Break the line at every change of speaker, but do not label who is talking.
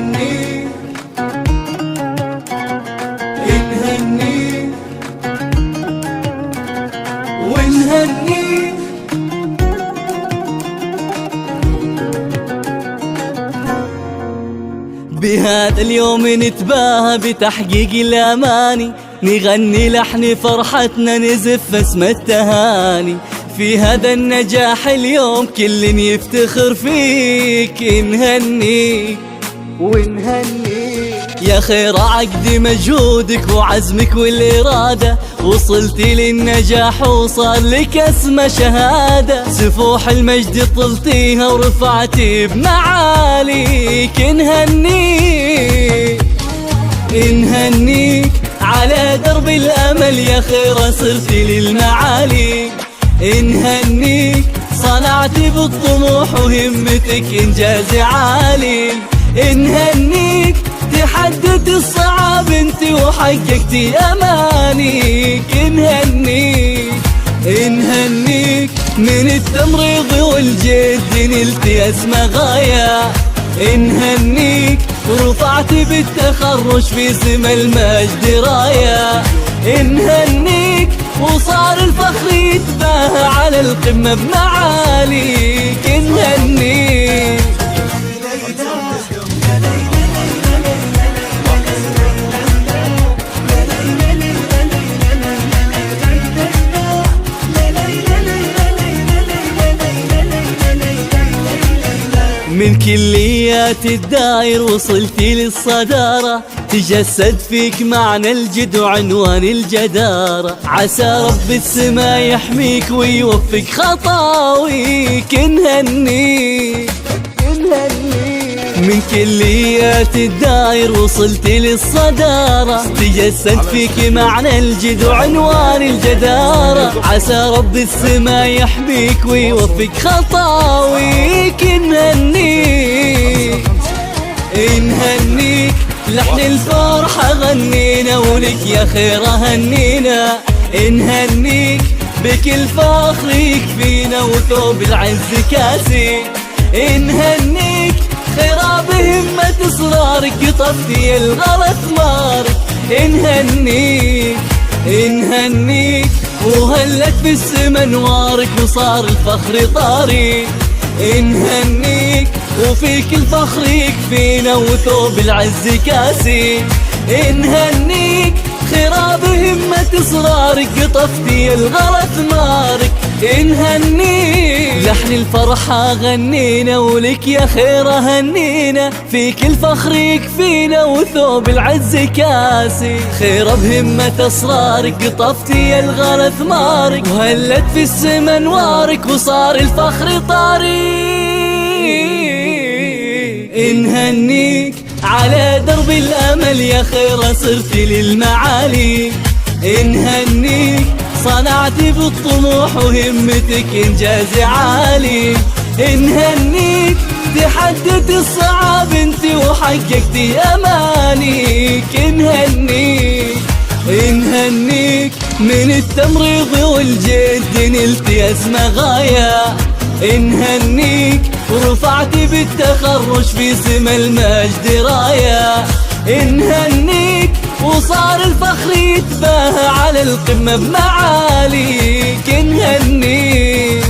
نهنيك نهنيك ونهنيك. بهذا اليوم نتباهى بتحقيق الأماني، نغني لحن فرحتنا نزف اسم التهاني. في هذا النجاح اليوم كل يفتخر فيك، نهنيك ونهنيك يا خير عقد مجهودك وعزمك والإرادة، وصلتي للنجاح وصار لك اسم شهادة. سفوح المجد طلتيها ورفعتي بمعاليك، نهنيك نهنيك على درب الأمل يا خير صرتي للمعالي. نهنيك صنعتي بالطموح وهمتك إنجاز عالي. نهنيك تحدت الصعاب انت وحققتي أمانيك. نهنيك نهنيك من التمريض والجد نلتي أسمى غاية. نهنيك ورفعتي بالتخرج في سما المجد راية. نهنيك وصار الفخر يتباهى على القمة بمعاليك. نهنيك من كليات الداير وصلتي للصدارة، تجسد فيك معنى الجد وعنوان الجدارة. عسى رب السما يحميك ويوفق خطاويك. نهنيك من كليات الداير وصلتي للصدارة، تجسد فيك معنى الجد وعنوان الجدارة. عسى رب السما يحميك ويوفق خطاويك. نهنيك نهنيك لحن الفرحة غنينا ولك يا خير هنينا. نهنيك بكل فخر يكفينا وثوب العز كاسي. نهنيك خيرا بهمة إصرارك قطفتي الغلط مارك. نهنيك نهنيك وهلت في السما نوارك وصار الفخر طاري. نهنيك وفيك الفخر يكفينا وثوب العز كاسي. نهنيك خيرا بهمة إصرارك قطفتي الغلط مارك. نهنيك لحن الفرحة غنينا ولك يا خير هنينا. فيك الفخر يكفينا وثوب العز كاسي. خير بهمة أسرارك قطفتي الغلط مارك، وهلت في السما نوارك وصار الفخر طاري. نهنيك على درب الأمل يا خير صرتي للمعالي. نهنيك صنعتي بالطموح وهمتك إنجاز عالي. نهنيك تحدت الصعاب انت وحققتي أمانيك. نهنيك نهنيك من التمريض والجد نلتي أسمى غاية. نهنيك ورفعتي بالتخرج في سما المجد راية. نهنيك وصار الفخر يتباهى على القمة بمعاليك. نهنيك